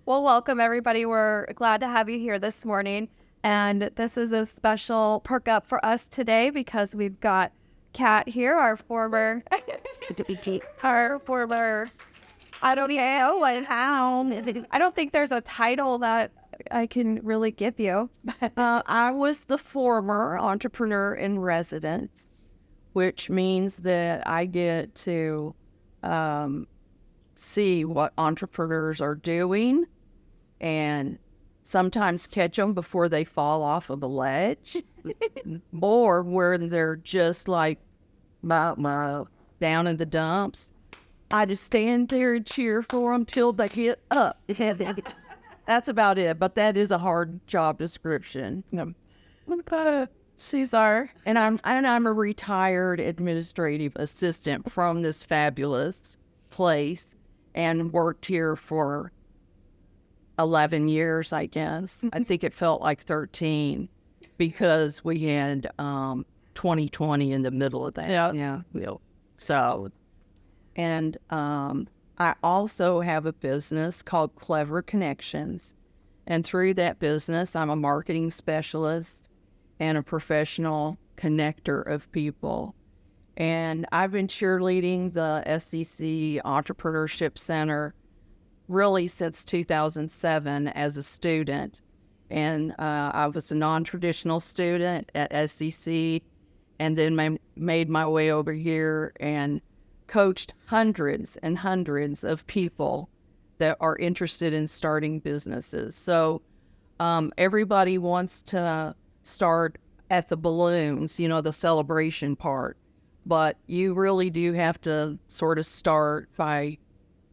Well, welcome everybody. We're glad to have you here this morning. And this is a special perk up for us today because we've got Kat here, our former, I don't think there's a title that I can really give you. I was the former entrepreneur in residence, which means that I get to see what entrepreneurs are doing and sometimes catch them before they fall off of a ledge or where they're just like down in the dumps. I just stand there and cheer for them till they get up. That's about it, but that is a hard job description. Cesar. And I'm a retired administrative assistant from this fabulous place and worked here for 11 years, I guess. I think it felt like 13 because we had 2020 in the middle of that. Yeah. So, and I also have a business called Clever Connections. And through that business, I'm a marketing specialist and a professional connector of people. And I've been cheerleading the SEC Entrepreneurship Center really since 2007 as a student. And I was a non-traditional student at SEC and then made my way over here and coached hundreds and hundreds of people that are interested in starting businesses. So everybody wants to start at the balloons, the celebration part. But you really do have to sort of start by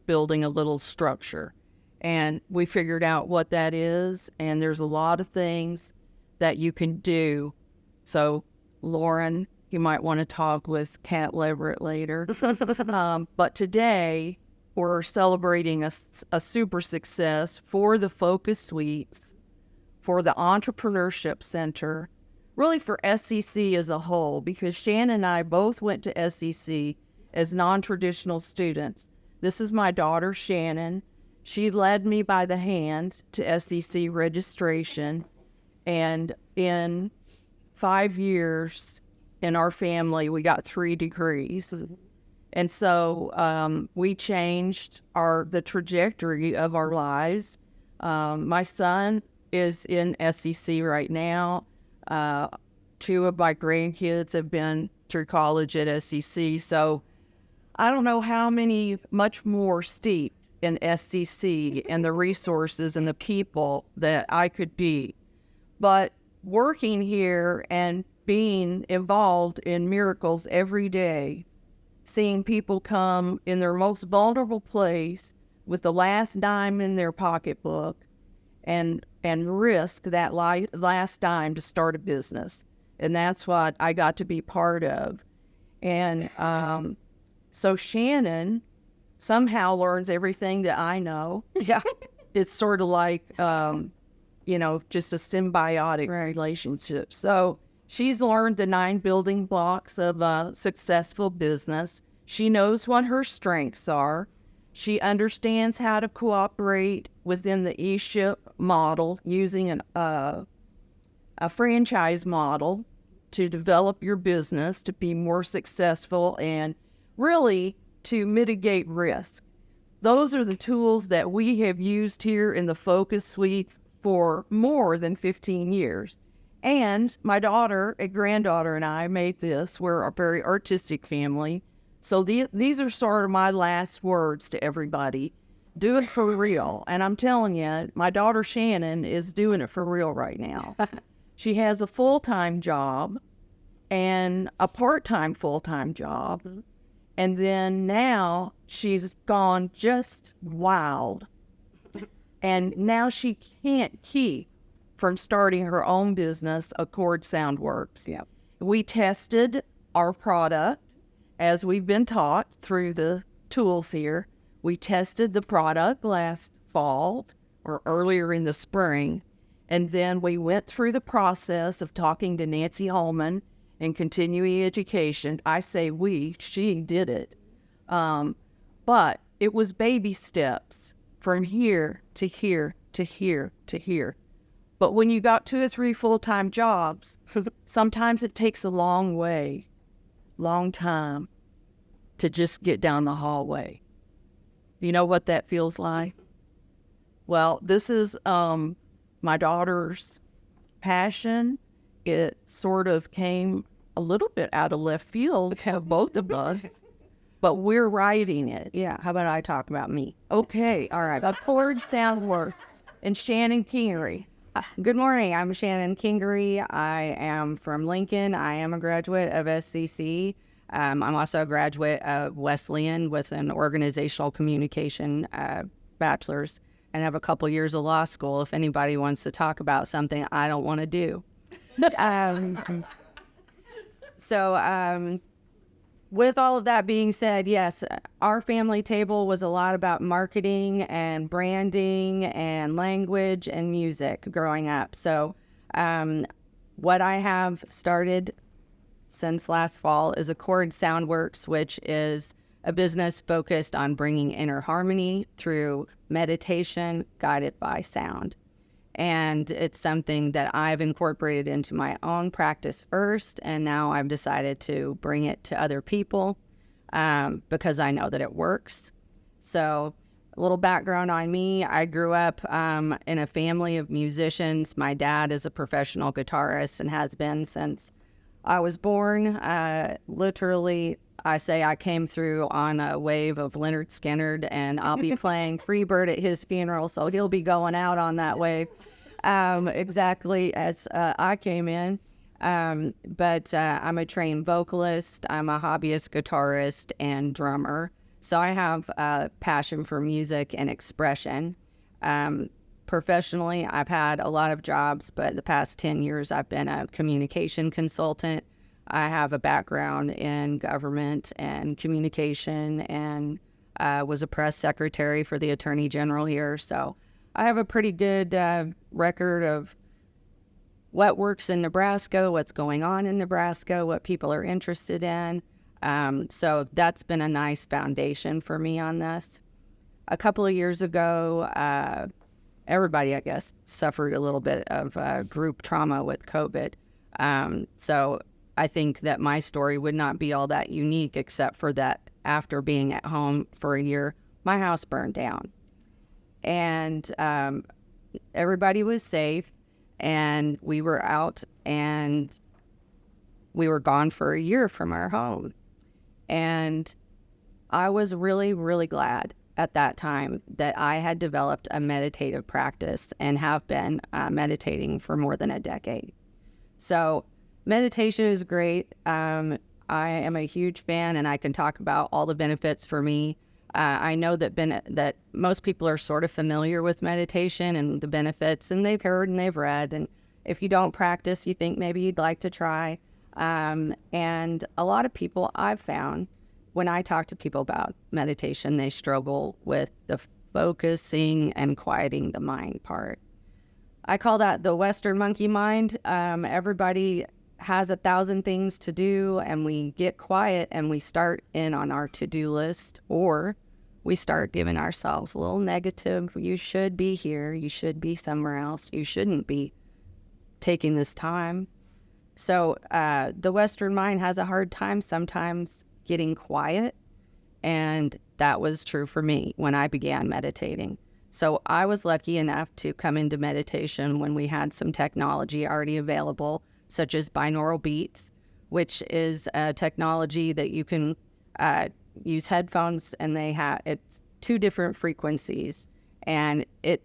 building a little structure. And we figured out what that is, and there's a lot of things that you can do. So, Lauren, you might want to talk with Kat Leverett later. But today, we're celebrating a super success for the Focus Suites, for the Entrepreneurship Center, really for SEC as a whole, because Shannon and I both went to SEC as non-traditional students. This is my daughter, Shannon. She led me by the hand to SEC registration, and in 5 years in our family, we got 3 degrees. And so we changed the trajectory of our lives. My son is in SEC right now. 2 of my grandkids have been through college at SEC. So I don't know how much more steeped in SEC and the resources and the people that I could be. But working here and being involved in miracles every day, seeing people come in their most vulnerable place with the last dime in their pocketbook and risk that last dime to start a business. And that's what I got to be part of. And so Shannon somehow learns everything that I know. Yeah. It's sort of like, just a symbiotic relationship. So she's learned the 9 building blocks of a successful business. She knows what her strengths are. She understands how to cooperate within the e-ship model using a franchise model to develop your business to be more successful and really to mitigate risk. Those are the tools that we have used here in the Focus Suites for more than 15 years. And my daughter and granddaughter and I made this. We're a very artistic family. So these are sort of my last words to everybody. Do it for real. And I'm telling you, my daughter Shannon is doing it for real right now. She has a full-time job and a part-time full-time job. Mm-hmm. And then now she's gone just wild. And now she can't keep from starting her own business, Accord SoundWorks. Yeah. We tested our product as we've been taught through the tools here. We tested the product last fall or earlier in the spring. And then we went through the process of talking to Nancy Holman and continuing education. I say we, she did it. But it was baby steps from here to here to here to here. But when you got 2 or 3 full-time jobs, sometimes it takes a long time to just get down the hallway. You know what that feels like? Well, this is my daughter's passion. It sort of came a little bit out of left field to both of us, but we're writing it. Yeah, how about I talk about me? Okay, all right. Accord SoundWorks and Shannon Kingery. Good morning. I'm Shannon Kingery. I am from Lincoln. I am a graduate of SCC. I'm also a graduate of Wesleyan with an organizational communication bachelor's, and have a couple years of law school if anybody wants to talk about something I don't want to do. With all of that being said, yes, our family table was a lot about marketing and branding and language and music growing up. So what I have started since last fall is Accord SoundWorks, which is a business focused on bringing inner harmony through meditation guided by sound. And it's something that I've incorporated into my own practice first, and now I've decided to bring it to other people because I know that it works. So a little background on me. I grew up in a family of musicians. My dad is a professional guitarist and has been since I was born. Literally, I say I came through on a wave of Leonard Skinner, and I'll be playing Freebird at his funeral, so he'll be going out on that wave exactly as I came in. But I'm a trained vocalist. I'm a hobbyist guitarist and drummer. So I have a passion for music and expression. Professionally, I've had a lot of jobs, but the past 10 years, I've been a communication consultant. I have a background in government and communication, and was a press secretary for the Attorney General here. So I have a pretty good record of what works in Nebraska, what's going on in Nebraska, what people are interested in. So that's been a nice foundation for me on this. A couple of years ago, everybody, I guess, suffered a little bit of group trauma with COVID. So I think that my story would not be all that unique, except for that after being at home for a year, my house burned down. And everybody was safe, and we were out, and we were gone for a year from our home. And I was really, really glad at that time that I had developed a meditative practice and have been meditating for more than a decade. So meditation is great. I am a huge fan, and I can talk about all the benefits for me. I know that most people are sort of familiar with meditation and the benefits, and they've heard and they've read. And if you don't practice, you think maybe you'd like to try. And a lot of people I've found, when I talk to people about meditation, they struggle with the focusing and quieting the mind part. I call that the Western monkey mind. Everybody has 1,000 things to do, and we get quiet and we start in on our to-do list, or we start giving ourselves a little negative. You should be here. You should be somewhere else. You shouldn't be taking this time. So the Western mind has a hard time sometimes getting quiet, and that was true for me when I began meditating. So I was lucky enough to come into meditation when we had some technology already available, such as binaural beats, which is a technology that you can use headphones, and it's 2 different frequencies, and it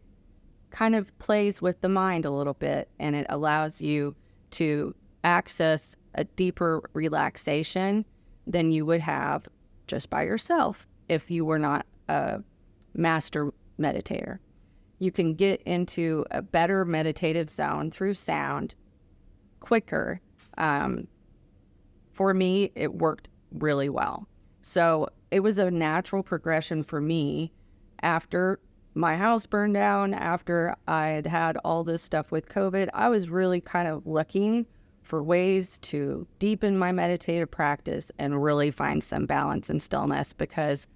kind of plays with the mind a little bit, and it allows you to access a deeper relaxation than you would have just by yourself if you were not a master meditator. You can get into a better meditative zone through sound quicker. For me, it worked really well. So it was a natural progression for me after my house burned down, after I had had all this stuff with COVID. I was really kind of looking for ways to deepen my meditative practice and really find some balance and stillness, because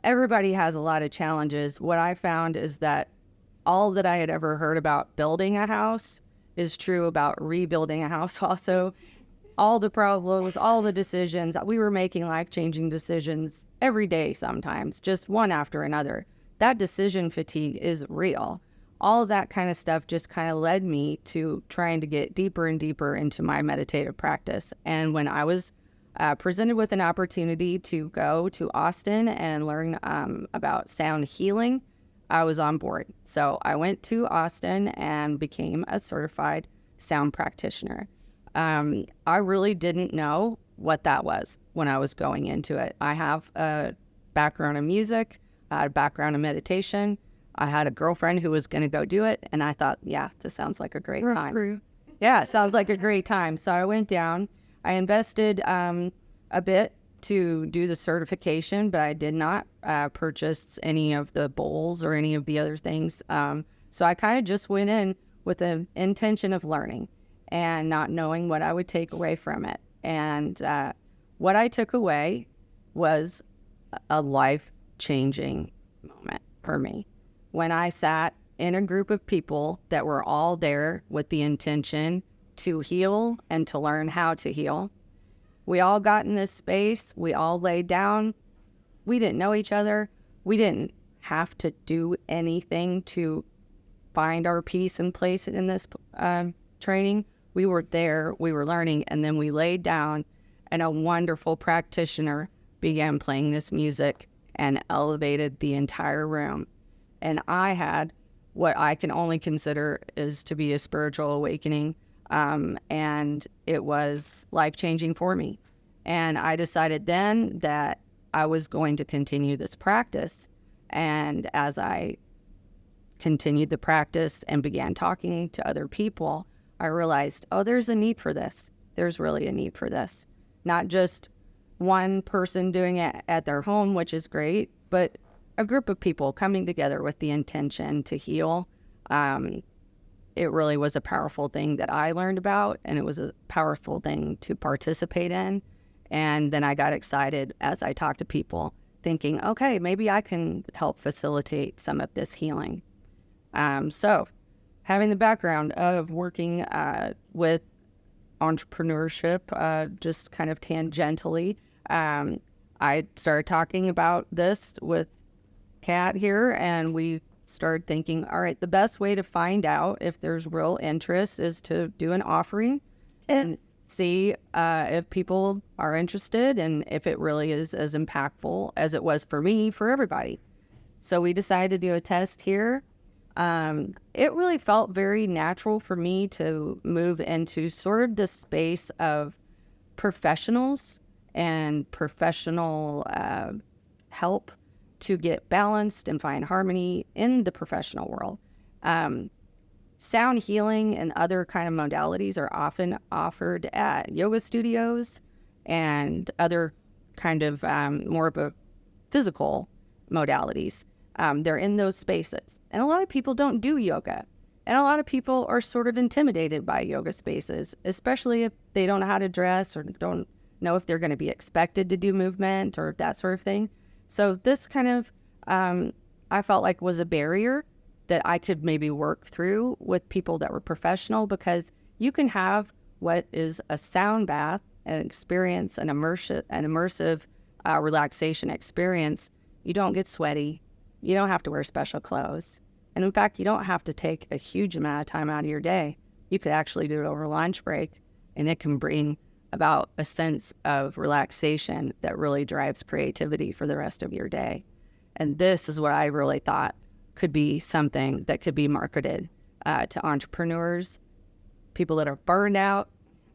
everybody has a lot of challenges. What I found is that all that I had ever heard about building a house is true about rebuilding a house also. All the problems, all the decisions, we were making life-changing decisions every day sometimes, just one after another. That decision fatigue is real. All of that kind of stuff just kind of led me to trying to get deeper and deeper into my meditative practice. And when I was presented with an opportunity to go to Austin and learn about sound healing, I was on board. So I went to Austin and became a certified sound practitioner. I really didn't know what that was when I was going into it. I have a background in music, I had a background in meditation. I had a girlfriend who was going to go do it, and I thought, yeah, this sounds like a great time. Yeah, it sounds like a great time. So I went down. I invested a bit to do the certification, but I did not purchase any of the bowls or any of the other things. So I kind of just went in with an intention of learning and not knowing what I would take away from it. And what I took away was a life-changing moment for me. When I sat in a group of people that were all there with the intention to heal and to learn how to heal, we all got in this space. We all laid down. We didn't know each other. We didn't have to do anything to find our peace and place it in this training. We were there. We were learning. And then we laid down, and a wonderful practitioner began playing this music and elevated the entire room. And I had what I can only consider is to be a spiritual awakening. And it was life-changing for me. And I decided then that I was going to continue this practice. And as I continued the practice and began talking to other people, I realized, oh, there's a need for this. There's really a need for this. Not just one person doing it at their home, which is great, but a group of people coming together with the intention to heal. It really was a powerful thing that I learned about, and it was a powerful thing to participate in. And then I got excited as I talked to people, thinking, okay, maybe I can help facilitate some of this healing. So having the background of working with entrepreneurship, just kind of tangentially, I started talking about this with Kat here, and we started thinking, all right, the best way to find out if there's real interest is to do an offering and see if people are interested and if it really is as impactful as it was for me, for everybody. So we decided to do a test here. It really felt very natural for me to move into sort of the space of professionals and professional help to get balanced and find harmony in the professional world. Sound healing and other kind of modalities are often offered at yoga studios and other kind of more of a physical modalities. They're in those spaces. And a lot of people don't do yoga. And a lot of people are sort of intimidated by yoga spaces, especially if they don't know how to dress or don't know if they're going to be expected to do movement or that sort of thing. So this kind of, I felt like was a barrier that I could maybe work through with people that were professional, because you can have what is a sound bath, an experience, an immersive relaxation experience. You don't get sweaty. You don't have to wear special clothes. And in fact, you don't have to take a huge amount of time out of your day. You could actually do it over lunch break, and it can bring about a sense of relaxation that really drives creativity for the rest of your day. And this is what I really thought could be something that could be marketed to entrepreneurs, people that are burned out,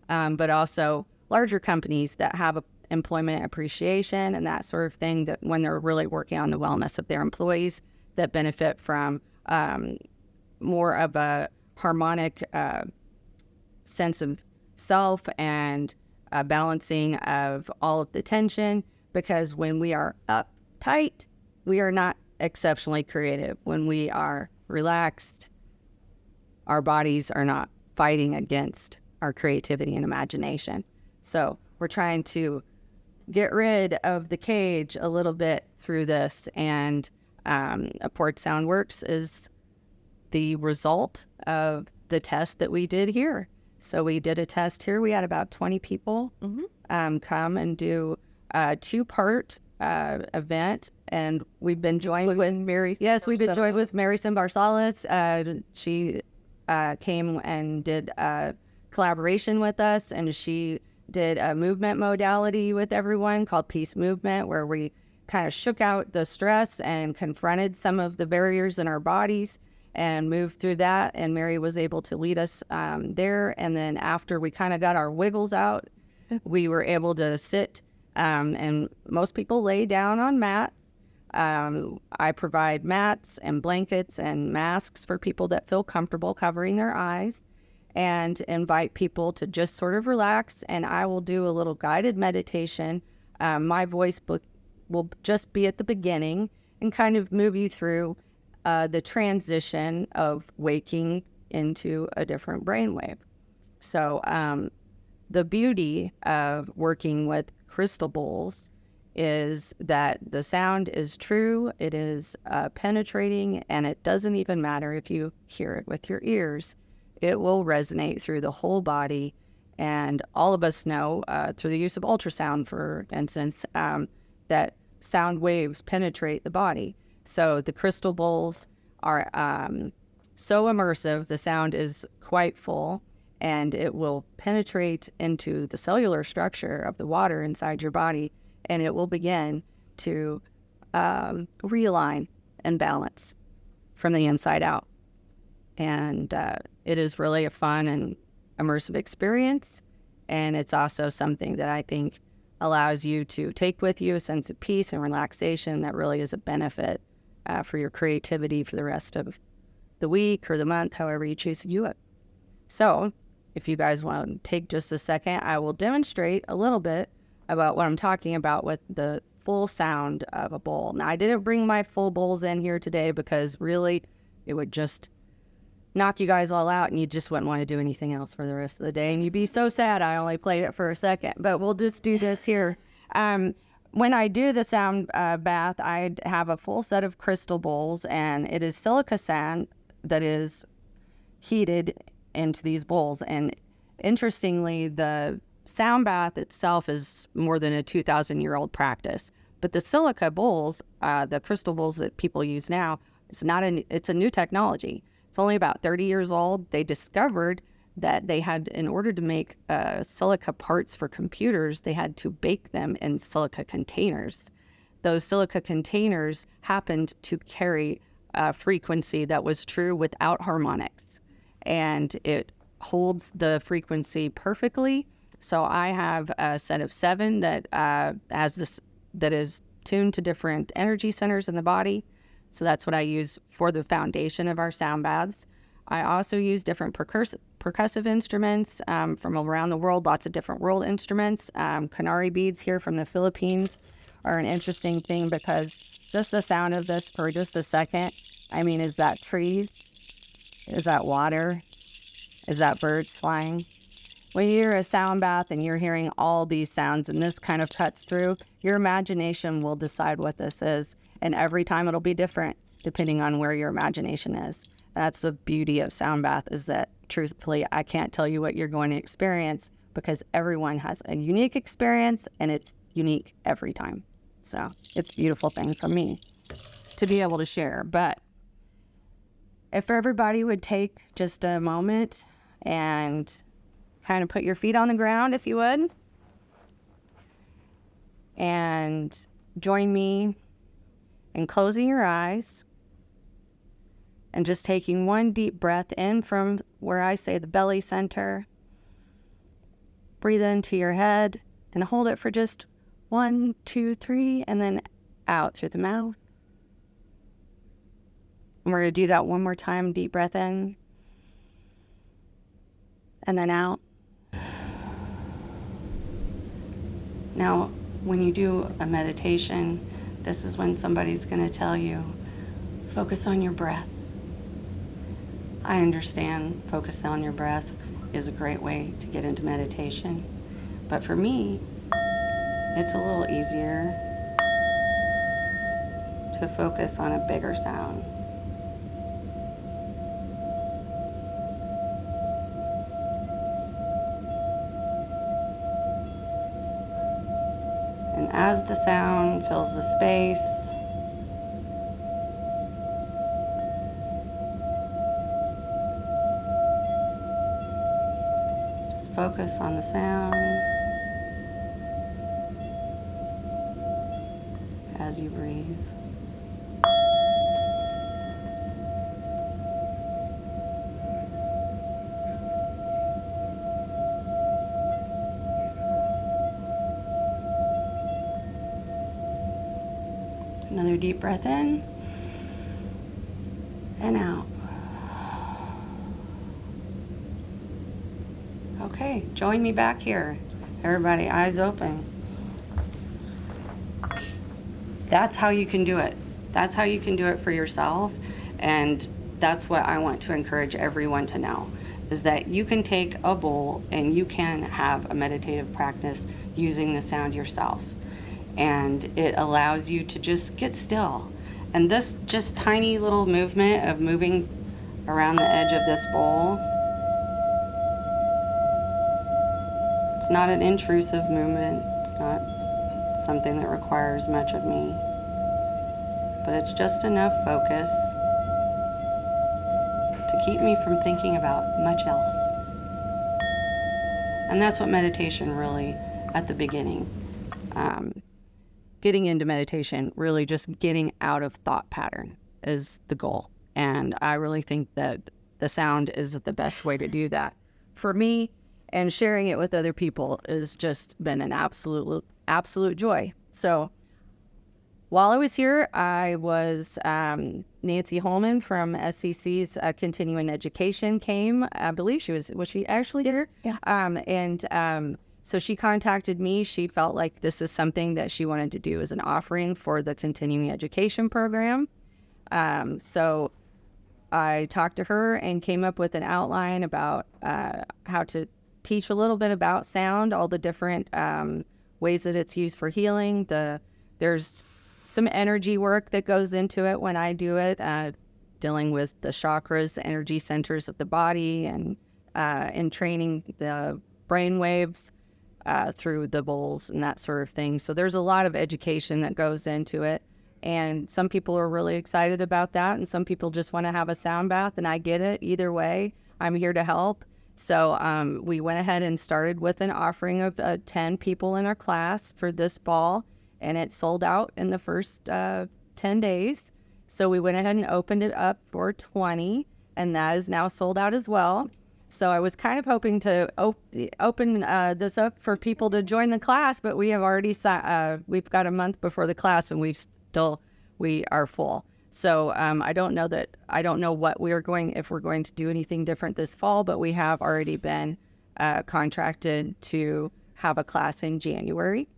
but also larger companies that have employment appreciation and that sort of thing, that when they're really working on the wellness of their employees, that benefit from more of a harmonic sense of self and balancing of all of the tension, because when we are uptight, we are not exceptionally creative. When we are relaxed, our bodies are not fighting against our creativity and imagination. So we're trying to get rid of the cage a little bit through this. And Port SoundWorks is the result of the test that we did here. So we did a test here. We had about 20 people come and do a 2-part event, and we've been joined with Mary. Yes, we've been joined with Mary Simbarsalis. She came and did a collaboration with us, and she did a movement modality with everyone called Peace Movement, where we kind of shook out the stress and confronted some of the barriers in our bodies and moved through that. And Mary was able to lead us there. And then after we kind of got our wiggles out, we were able to sit, and most people lay down on mats. I provide mats and blankets and masks for people that feel comfortable covering their eyes, and invite people to just sort of relax. And I will do a little guided meditation. My voice will just be at the beginning and kind of move you through the transition of waking into a different brainwave. So the beauty of working with crystal bowls is that the sound is true, it is penetrating, and it doesn't even matter if you hear it with your ears. It will resonate through the whole body. And all of us know through the use of ultrasound, for instance, that sound waves penetrate the body. So the crystal bowls are so immersive, the sound is quite full, and it will penetrate into the cellular structure of the water inside your body, and it will begin to realign and balance from the inside out. And it is really a fun and immersive experience, and it's also something that I think allows you to take with you a sense of peace and relaxation that really is a benefit for your creativity for the rest of the week or the month, however you choose to do it. So if you guys want to take just a second, I will demonstrate a little bit about what I'm talking about with the full sound of a bowl. Now, I didn't bring my full bowls in here today because really it would just knock you guys all out and you just wouldn't want to do anything else for the rest of the day. And you'd be so sad I only played it for a second, but we'll just do this here. When I do the sound bath, I have a full set of crystal bowls, and it is silica sand that is heated into these bowls. And interestingly, the sound bath itself is more than a 2,000-year-old practice. But the silica bowls, the crystal bowls that people use now, it's a new technology. It's only about 30 years old. They discovered that they had, in order to make silica parts for computers, they had to bake them in silica containers. Those silica containers happened to carry a frequency that was true without harmonics, and it holds the frequency perfectly. So I have a set of 7 that that is tuned to different energy centers in the body. So that's what I use for the foundation of our sound baths. I also use different percussive instruments from around the world, lots of different world instruments. Kingery beads here from the Philippines are an interesting thing because just the sound of this for just a second, I mean, is that trees? Is that water? Is that birds flying? When you're a sound bath and you're hearing all these sounds and this kind of cuts through, your imagination will decide what this is. And every time it'll be different depending on where your imagination is. That's the beauty of sound bath, is that truthfully, I can't tell you what you're going to experience because everyone has a unique experience and it's unique every time. So it's a beautiful thing for me to be able to share. But if everybody would take just a moment and kind of put your feet on the ground, if you would, and join me in closing your eyes and just taking one deep breath in from where I say the belly center. Breathe into your head and hold it for just 1, 2, 3, and then out through the mouth. And we're going to do that one more time. Deep breath in and then out. Now, when you do a meditation, this is when somebody's going to tell you, focus on your breath. I understand focus on your breath is a great way to get into meditation. But for me, it's a little easier to focus on a bigger sound. And as the sound fills the space, just focus on the sound as you breathe. Another deep breath in and out. Okay, join me back here. Everybody, eyes open. That's how you can do it. That's how you can do it for yourself. And that's what I want to encourage everyone to know, is that you can take a bowl and you can have a meditative practice using the sound yourself. And it allows you to just get still. And this just tiny little movement of moving around the edge of this bowl, it's not an intrusive movement. It's not something that requires much of me. But it's just enough focus to keep me from thinking about much else. And that's what meditation really, at the beginning, getting into meditation, really just getting out of thought pattern is the goal. And I really think that the sound is the best way to do that. For me, and sharing it with other people has just been an absolute joy. So while I was here, I was Nancy Holman from SCC's Continuing Education came. I believe was she actually here? Yeah. So she contacted me. She felt like this is something that she wanted to do as an offering for the continuing education program. So I talked to her and came up with an outline about how to teach a little bit about sound, all the different ways that it's used for healing. There's some energy work that goes into it when I do it, dealing with the chakras, the energy centers of the body, and training the brain waves through the bowls and that sort of thing. So there's a lot of education that goes into it. And some people are really excited about that, and some people just want to have a sound bath, and I get it. Either way, I'm here to help. So we went ahead and started with an offering of 10 people in our class for this fall, and it sold out in the first 10 days. So we went ahead and opened it up for 20, and that is now sold out as well. So I was kind of hoping to open this up for people to join the class, but we have already we've got a month before the class, and we are full. So I don't know what if we're going to do anything different this fall, but we have already been contracted to have a class in January.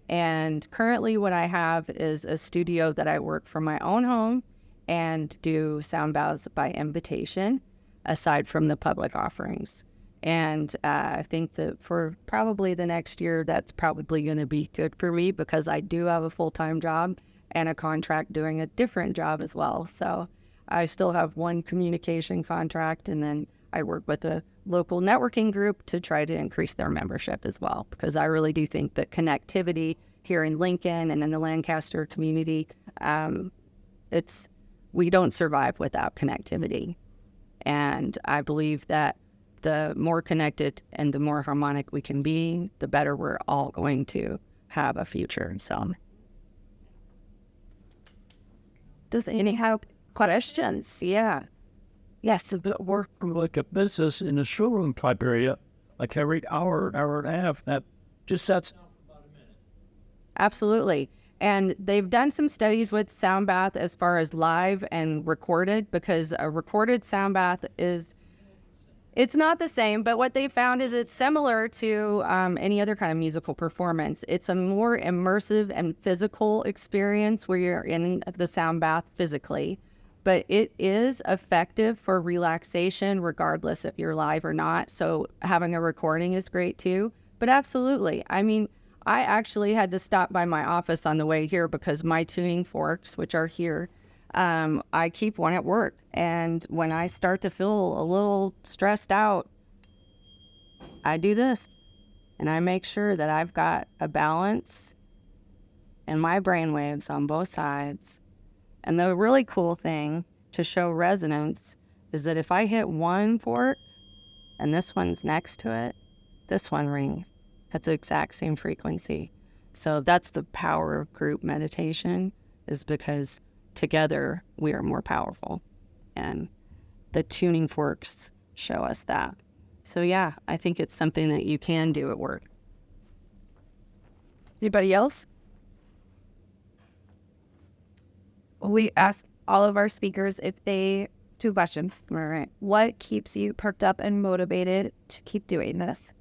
And currently what I have is a studio that I work from my own home and do sound baths by invitation, aside from the public offerings. And I think that for probably the next year, that's probably going to be good for me, because I do have a full-time job and a contract doing a different job as well. So I still have one communication contract, and then I work with a local networking group to try to increase their membership as well, because I really do think that connectivity here in Lincoln and in the Lancaster community, we don't survive without connectivity. And I believe that the more connected and the more harmonic we can be, the better we're all going to have a future. So, Does any have questions? yeah. Yes. But work from like a business in a showroom type area, like every hour and a half, that just sets down for about a minute. Absolutely. And they've done some studies with sound bath as far as live and recorded, because a recorded sound bath it's not the same, but what they found is it's similar to any other kind of musical performance. It's a more immersive and physical experience where you're in the sound bath physically, but it is effective for relaxation regardless if you're live or not. So having a recording is great too. But absolutely, I mean, I actually had to stop by my office on the way here because my tuning forks, which are here, I keep one at work. And when I start to feel a little stressed out, I do this. And I make sure that I've got a balance in my brain waves on both sides. And the really cool thing to show resonance is that if I hit one fork and this one's next to it, this one rings at the exact same frequency. So that's the power of group meditation, is because together we are more powerful. And the tuning forks show us that. So yeah, I think it's something that you can do at work. Anybody else? We asked all of our speakers if they, 2 questions. All right. What keeps you perked up and motivated to keep doing this?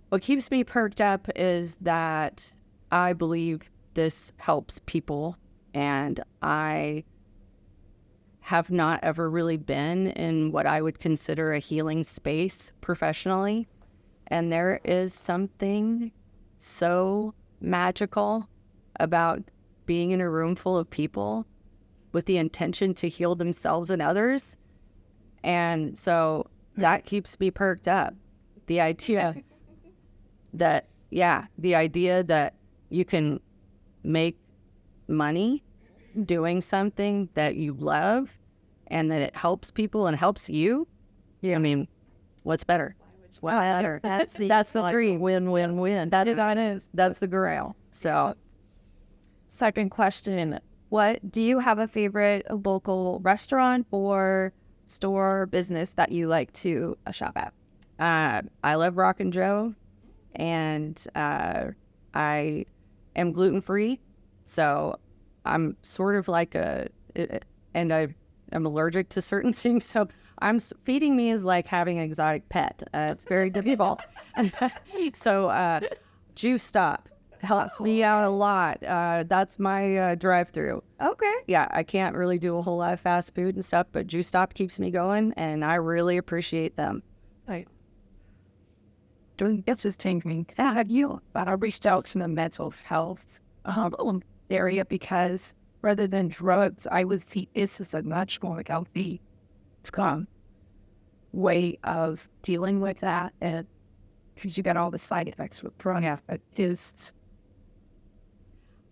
What keeps me perked up is that I believe this helps people, and I have not ever really been in what I would consider a healing space professionally. And there is something so magical about being in a room full of people with the intention to heal themselves and others. And so that keeps me perked up. The idea that, the idea that you can make money doing something that you love and that it helps people and helps you. I mean, what's better? What's better? That's the dream. Win-win-win. That's the grail. So, Second question, do you have a favorite local restaurant or store or business that you like to shop at? I love Rock and Joe, and I am gluten-free, so I'm sort of like and I'm allergic to certain things, so feeding me is like having an exotic pet. It's very difficult. So Juice Stop helps me out a lot. That's my drive-through. Okay. Yeah, I can't really do a whole lot of fast food and stuff, but Juice Stop keeps me going, and I really appreciate them. During this thing, have you reached out to the mental health area? Because rather than drugs, I would see this as a much more healthy way of dealing with that. And because you got all the side effects with drugs, but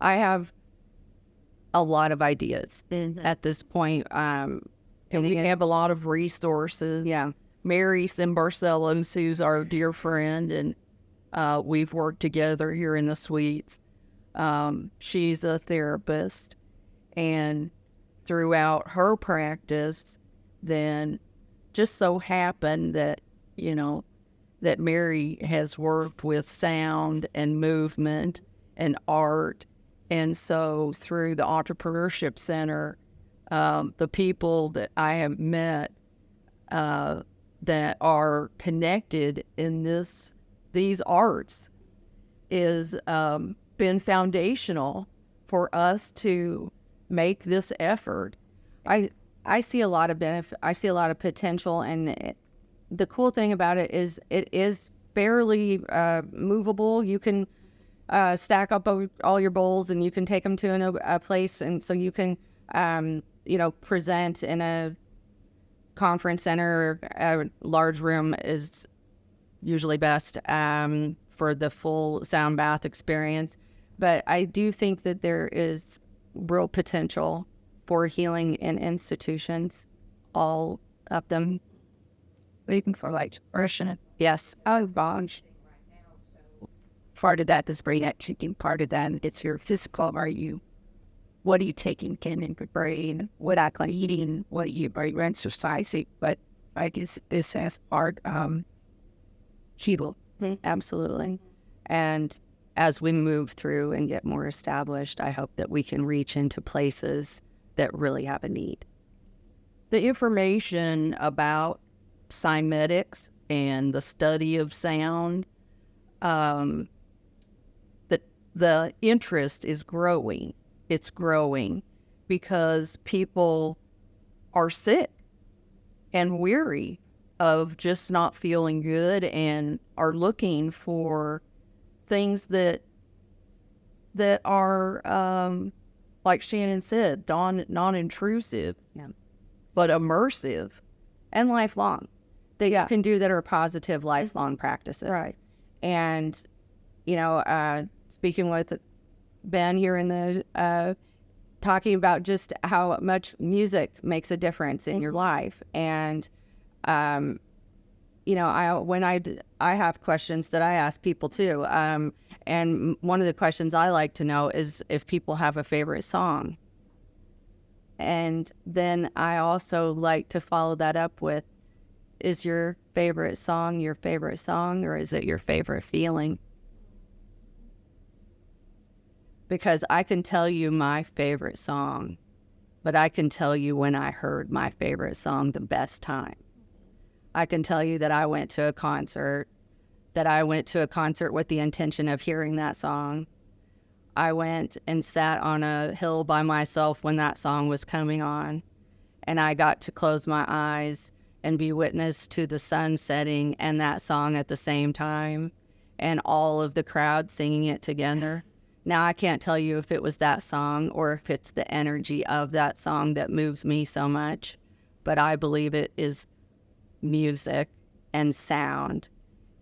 I have a lot of ideas at this point. And we have a lot of resources. Yeah. Mary Simbarcelos, who's our dear friend, and we've worked together here in the suites. She's a therapist, and throughout her practice, then just so happened that, that Mary has worked with sound and movement and art. And so through the Entrepreneurship Center, the people that I have met that are connected in these arts is been foundational for us to make this effort. I see a lot of benefit. I see a lot of potential, and the cool thing about it is fairly movable. You can stack up all your bowls, and you can take them to a place, and so you can present in a conference center. A large room is usually best for the full sound bath experience. But I do think that there is real potential for healing in institutions, all of them. waiting for like depression. Yes. Oh gosh. Part of that is brain activity. Part of that it's your physical. What are you taking in your brain? What are you eating? What are you exercising? But I guess this as part heal. Absolutely. And as we move through and get more established, I hope that we can reach into places that really have a need. The information about cymetics and the study of sound, the interest is growing. It's growing because people are sick and weary of just not feeling good and are looking for things that are, like Shannon said, non-intrusive, but immersive. And lifelong. That you can do that are positive lifelong practices. Right. And, speaking with Ben here in the, talking about just how much music makes a difference in your life. And, I have questions that I ask people too. And one of the questions I like to know is if people have a favorite song. And then I also like to follow that up with, is your favorite song, or is it your favorite feeling? Because I can tell you my favorite song, but I can tell you when I heard my favorite song the best time. I can tell you that I went to a concert with the intention of hearing that song. I went and sat on a hill by myself when that song was coming on, and I got to close my eyes and be witness to the sun setting and that song at the same time, and all of the crowd singing it together. Now, I can't tell you if it was that song or if it's the energy of that song that moves me so much, but I believe it is music and sound,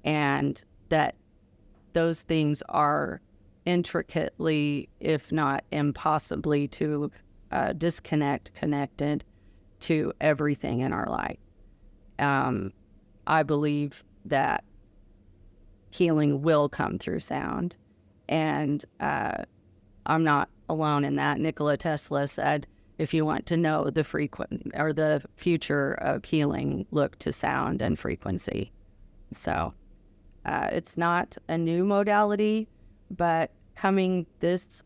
and that those things are intricately, if not impossibly, to connected to everything in our life. I believe that healing will come through sound, and I'm not alone in that. Nikola Tesla said, if you want to know the future of healing, look to sound and frequency. So it's not a new modality, but coming this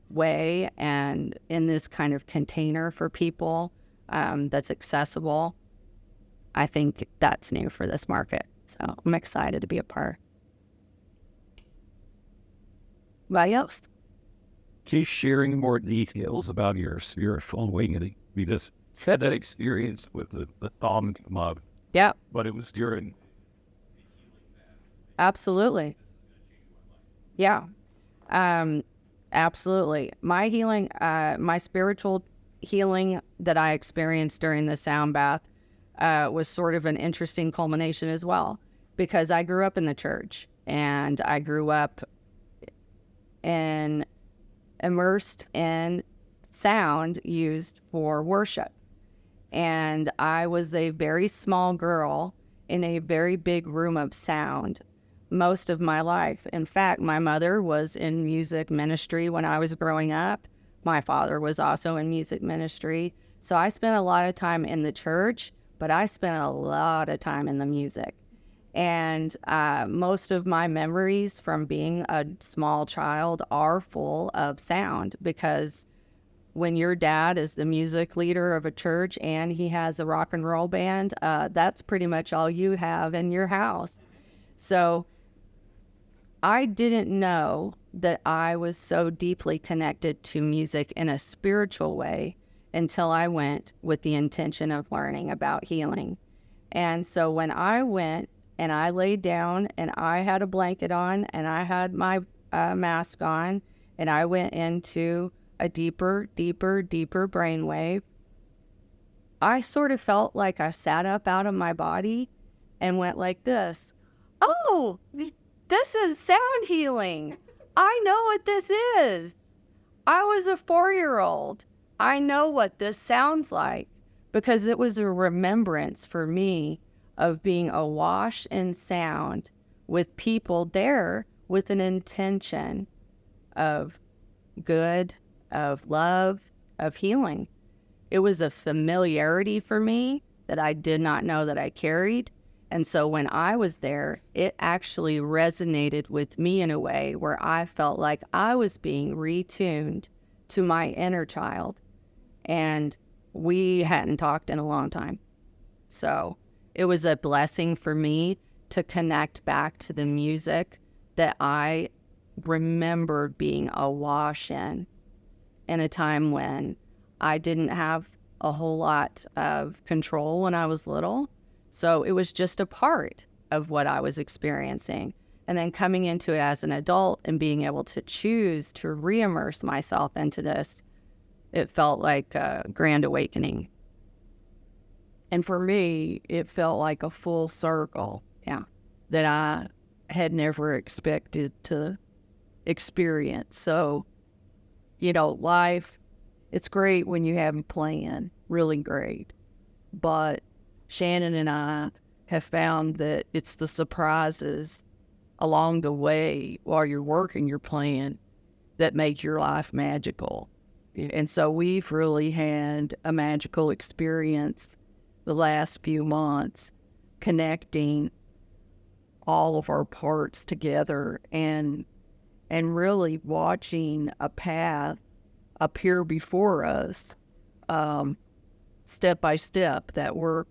way and in this kind of container for people that's accessible, I think that's new for this market. So I'm excited to be a part. Anybody else? Keep sharing more details about your spiritual awakening. We just had that experience with the thumb mug. Yeah. But it was during. Absolutely. Yeah. Absolutely. My healing, my spiritual healing that I experienced during the sound bath was sort of an interesting culmination as well, because I grew up in the church, and I grew up immersed in sound used for worship. And I was a very small girl in a very big room of sound most of my life. In fact, my mother was in music ministry when I was growing up. My father was also in music ministry. So I spent a lot of time in the church, but I spent a lot of time in the music. And most of my memories from being a small child are full of sound, because when your dad is the music leader of a church and he has a rock and roll band, that's pretty much all you have in your house. So I didn't know that I was so deeply connected to music in a spiritual way until I went with the intention of learning about healing. And so when I went and I laid down and I had a blanket on and I had my mask on, and I went into a deeper brainwave, I sort of felt like I sat up out of my body and went like this. Oh, this is sound healing. I know what this is. I was a 4-year-old. I know what this sounds like, because it was a remembrance for me of being awash in sound with people there with an intention of good, of love, of healing. It was a familiarity for me that I did not know that I carried. And so when I was there, it actually resonated with me in a way where I felt like I was being retuned to my inner child. And we hadn't talked in a long time. So it was a blessing for me to connect back to the music that I remembered being awash in a time when I didn't have a whole lot of control when I was little. So it was just a part of what I was experiencing. And then coming into it as an adult and being able to choose to re-immerse myself into this, it felt like a grand awakening. And for me, it felt like a full circle. Yeah. That I had never expected to experience. So, life, it's great when you have a plan, really great. But Shannon and I have found that it's the surprises along the way while you're working your plan that make your life magical. And so we've really had a magical experience the last few months connecting all of our parts together and really watching a path appear before us, step by step, that we're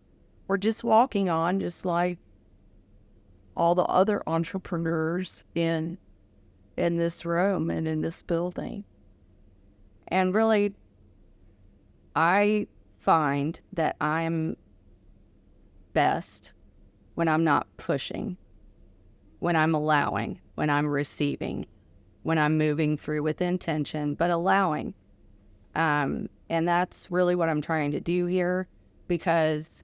just walking on, just like all the other entrepreneurs in this room and in this building. And really, I find that I'm best when I'm not pushing, when I'm allowing, when I'm receiving, when I'm moving through with intention, but allowing. And that's really what I'm trying to do here, because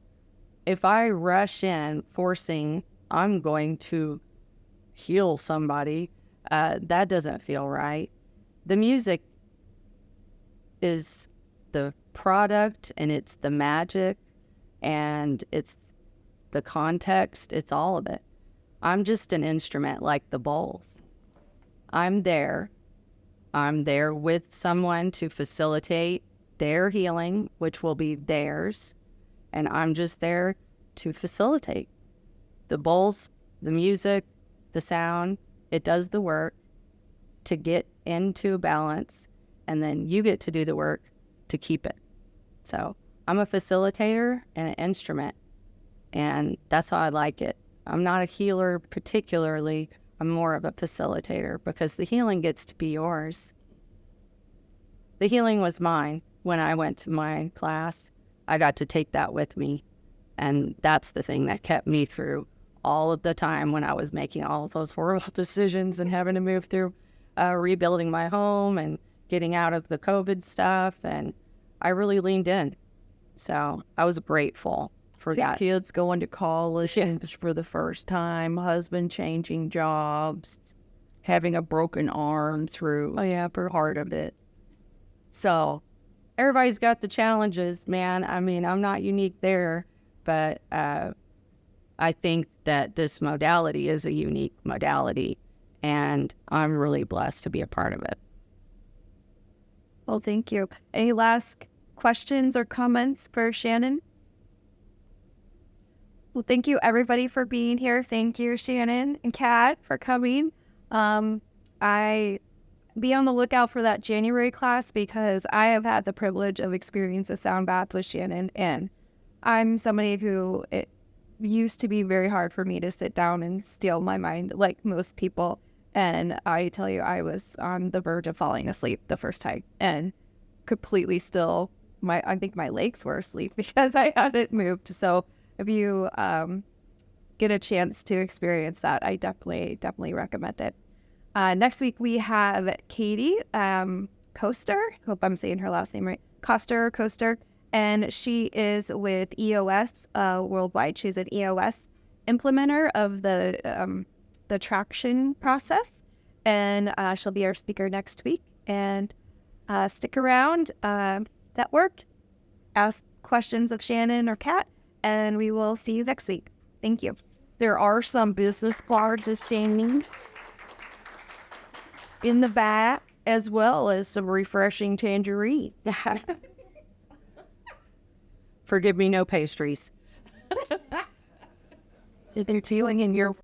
if I rush in forcing, I'm going to heal somebody, that doesn't feel right. The music is the product, and it's the magic, and it's the context, it's all of it. I'm just an instrument, like the bowls. I'm there with someone to facilitate their healing, which will be theirs, and I'm just there to facilitate. The bowls, the music, the sound, it does the work to get into balance, and then you get to do the work to keep it. So I'm a facilitator and an instrument, and that's how I like it. I'm not a healer particularly. I'm more of a facilitator, because the healing gets to be yours. The healing was mine when I went to my class. I got to take that with me, and that's the thing that kept me through all of the time when I was making all of those horrible decisions and having to move through rebuilding my home and getting out of the COVID stuff. And I really leaned in. So I was grateful for that. Kids going to college for the first time, husband changing jobs, having a broken arm through part of it. So everybody's got the challenges, man. I mean, I'm not unique there, but I think that this modality is a unique modality, and I'm really blessed to be a part of it. Well, thank you. Any last questions or comments for Shannon? Well, thank you, everybody, for being here. Thank you, Shannon and Kat, for coming. I be on the lookout for that January class, because I have had the privilege of experiencing a sound bath with Shannon, and I'm somebody who it used to be very hard for me to sit down and steal my mind like most people. And I tell you, I was on the verge of falling asleep the first time and completely still. I think my legs were asleep because I hadn't moved. So if you get a chance to experience that, I definitely recommend it. Next week we have Katie Coaster. Hope I'm saying her last name right. Coaster. And she is with EOS worldwide. She's an EOS implementer of the traction process. And she'll be our speaker next week. And stick around, network, ask questions of Shannon or Kat, and we will see you next week. Thank you. There are some business cards standing in the back, as well as some refreshing tangerines. Forgive me, no pastries. They're tealing in your